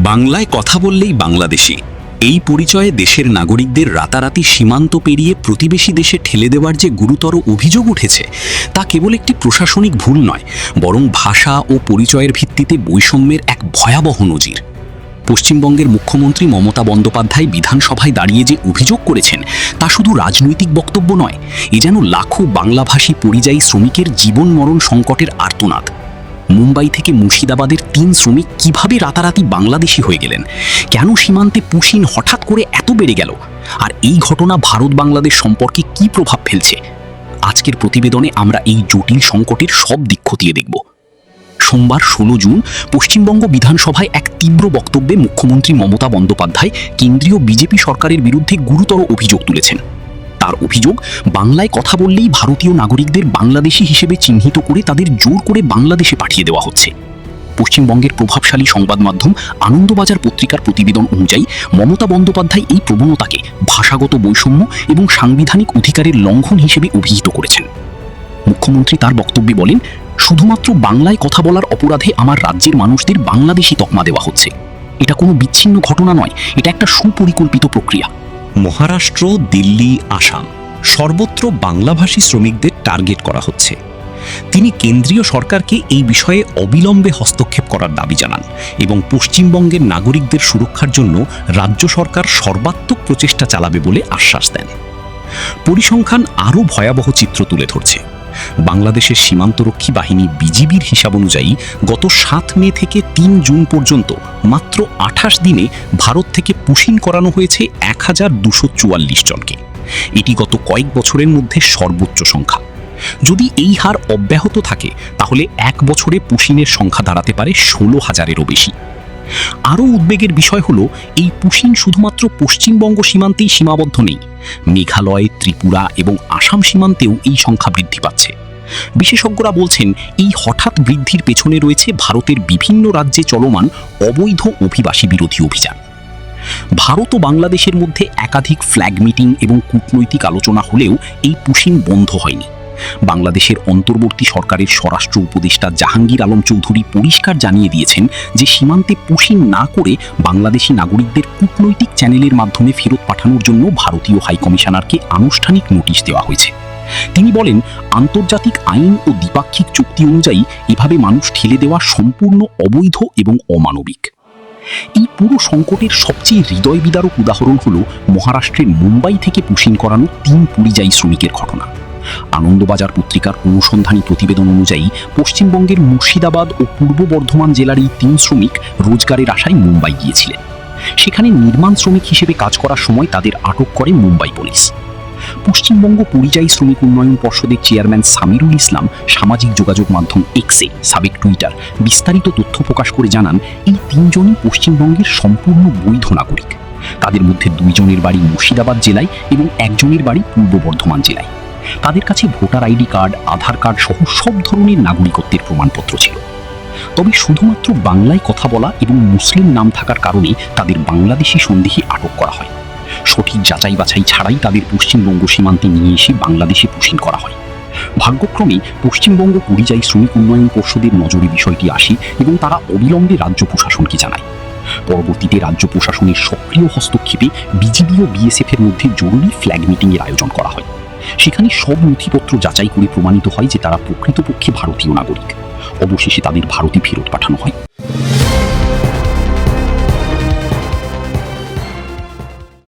বাংলায় কথা বললেই বাংলাদেশি, এই পরিচয়ে দেশের নাগরিকদের রাতারাতি সীমান্ত পেরিয়ে প্রতিবেশী দেশে ঠেলে দেওয়ার যে গুরুতর অভিযোগ উঠেছে তা কেবল একটি প্রশাসনিক ভুল নয়, বরং ভাষা ও পরিচয়ের ভিত্তিতে বৈষম্যের এক ভয়াবহ নজির। পশ্চিমবঙ্গের মুখ্যমন্ত্রী মমতা বন্দ্যোপাধ্যায় বিধানসভায় দাঁড়িয়ে যে অভিযোগ করেছেন তা শুধু রাজনৈতিক বক্তব্য নয়, এ যেন লাখো বাংলাভাষী পরিযায়ী শ্রমিকের জীবন মরণ সংকটের আর্তনাদ। মুম্বাই থেকে মুর্শিদাবাদের ৩ শ্রমিক কিভাবে রাতারাতি বাংলাদেশি হয়ে গেলেন, কেন সীমান্তে পুশিন হঠাৎ করে এত বেড়ে গেল, আর এই ঘটনা ভারত বাংলাদেশ সম্পর্কে কি প্রভাব ফেলছে, আজকের প্রতিবেদনে আমরা এই জটিল সংকটের সব দিক খতিয়ে দেখব। সোমবার ১৬ জুন পশ্চিমবঙ্গ বিধানসভায় এক তীব্র বক্তব্যে মুখ্যমন্ত্রী মমতা বন্দ্যোপাধ্যায় কেন্দ্রীয় বিজেপি সরকারের বিরুদ্ধে গুরুতর অভিযোগ তুলেছেন। তার অভিযোগ, বাংলায় কথা বললেই ভারতীয় নাগরিকদের বাংলাদেশি হিসেবে চিহ্নিত করে তাদের জোর করে বাংলাদেশে পাঠিয়ে দেওয়া হচ্ছে। পশ্চিমবঙ্গের প্রভাবশালী সংবাদ মাধ্যম আনন্দবাজার পত্রিকার প্রতিবেদন অনুযায়ী মমতা বন্দ্যোপাধ্যায় এই প্রবণতাকে ভাষাগত বৈষম্য এবং সাংবিধানিক অধিকারের লঙ্ঘন হিসেবে অভিহিত করেছেন। মুখ্যমন্ত্রী তার বক্তব্যে বলেন, শুধুমাত্র বাংলায় কথা বলার অপরাধে আমার রাজ্যের মানুষদের বাংলাদেশি তকমা দেওয়া হচ্ছে। এটা কোনো বিচ্ছিন্ন ঘটনা নয়, এটা একটা সুপরিকল্পিত প্রক্রিয়া। মহারাষ্ট্র, দিল্লি, আসাম সর্বত্র বাংলাভাষী শ্রমিকদের টার্গেট করা হচ্ছে। তিনি কেন্দ্রীয় সরকারকে এই বিষয়ে অবিলম্বে হস্তক্ষেপ করার দাবি জানান এবং পশ্চিমবঙ্গের নাগরিকদের সুরক্ষার জন্য রাজ্য সরকার সর্বাত্মক প্রচেষ্টা চালাবে বলে আশ্বাস দেন। পরিসংখ্যান আরও ভয়াবহ চিত্র তুলে ধরছে। বাংলাদেশের সীমান্তরক্ষী বাহিনী বিজিবির হিসাব অনুযায়ী গত ৭ মে থেকে ৩ জুন পর্যন্ত মাত্র ২৮ দিনে ভারত থেকে পুশিন করানো হয়েছে ১,২৪৪ জনকে। এটি গত কয়েক বছরের মধ্যে সর্বোচ্চ সংখ্যা। যদি এই হার অব্যাহত থাকে তাহলে এক বছরে পুশিনের সংখ্যা দাঁড়াতে পারে ১৬,০০০-এরও বেশি। আরও উদ্বেগের বিষয় হলো, এই পুশিন শুধুমাত্র পশ্চিমবঙ্গ সীমান্তেই সীমাবদ্ধ নেই। মেঘালয়, ত্রিপুরা এবং আসাম সীমান্তেও এই সংখ্যা বৃদ্ধি পাচ্ছে। বিশেষজ্ঞরা বলছেন, এই হঠাৎ বৃদ্ধির পেছনে রয়েছে ভারতের বিভিন্ন রাজ্যে চলমান অবৈধ অভিবাসী বিরোধী অভিযান। ভারত ও বাংলাদেশের মধ্যে একাধিক ফ্ল্যাগ মিটিং এবং কূটনৈতিক আলোচনা হলেও এই পুশিন বন্ধ হয়নি। বাংলাদেশের অন্তর্বর্তী সরকারের স্বরাষ্ট্র উপদেষ্টা জাহাঙ্গীর আলম চৌধুরী পরিষ্কার জানিয়ে দিয়েছেন যে সীমান্তে পুশিন না করে বাংলাদেশি নাগরিকদের কূটনৈতিক চ্যানেলের মাধ্যমে ফেরত পাঠানোর জন্য ভারতীয় হাইকমিশনারকে আনুষ্ঠানিক নোটিশ দেওয়া হয়েছে। তিনি বলেন, আন্তর্জাতিক আইন ও দ্বিপাক্ষিক চুক্তি অনুযায়ী এভাবে মানুষ ঠেলে দেওয়া সম্পূর্ণ অবৈধ এবং অমানবিক। এই পুরো সংকটের সবচেয়ে হৃদয় বিদারক উদাহরণ হল মহারাষ্ট্রের মুম্বাই থেকে পুশিন করানো ৩ পরিযায়ী শ্রমিকের ঘটনা। আনন্দবাজার পত্রিকার অনুসন্ধানী প্রতিবেদন অনুযায়ী পশ্চিমবঙ্গের মুর্শিদাবাদ ও পূর্ব বর্ধমান জেলার এই ৩ শ্রমিক রোজগারের আশায় মুম্বাই গিয়েছিলেন। সেখানে নির্মাণ শ্রমিক হিসেবে কাজ করার সময় তাদের আটক করে মুম্বাই পুলিশ। পশ্চিমবঙ্গ পরিযায়ী শ্রমিক উন্নয়ন পর্ষদের চেয়ারম্যান সামিরুল ইসলাম সামাজিক যোগাযোগ মাধ্যম এক্সে, সাবেক টুইটার, বিস্তারিত তথ্য প্রকাশ করে জানান, এই ৩ জনই পশ্চিমবঙ্গের সম্পূর্ণ বৈধ নাগরিক। তাদের মধ্যে 2 জনের বাড়ি মুর্শিদাবাদ জেলায় এবং 1 জনের বাড়ি পূর্ব বর্ধমান জেলায়। তাদের কাছে ভোটার আইডি কার্ড, আধার কার্ড সহ সব ধরনের নাগরিকত্বের প্রমাণপত্র ছিল। তবে শুধুমাত্র বাংলায় কথা বলা এবং মুসলিম নাম থাকার কারণে তাদের বাংলাদেশি সন্দেহে আটক করা হয়। সঠিক যাচাই বাছাই ছাড়াই তাদের পশ্চিমবঙ্গ সীমান্তে নিয়ে এসে বাংলাদেশে পুশিন করা হয়। ভাগ্যক্রমে পশ্চিমবঙ্গ পরিযায়ী শ্রমিক উন্নয়ন পর্ষদের নজরে বিষয়টি আসে এবং তারা অবিলম্বে রাজ্য প্রশাসনকে জানায়। পরবর্তীতে রাজ্য প্রশাসনের সক্রিয় হস্তক্ষেপে বিজিবি ও বিএসএফ এর মধ্যে জরুরি ফ্ল্যাগ মিটিংয়ের আয়োজন করা হয়। সেখানে সব নথিপত্র যাচাই করে প্রমাণিত হয় যে তারা প্রকৃতপক্ষে ভারতীয় নাগরিক। অবশেষে তাদের ভারতে ফেরত পাঠানো হয়।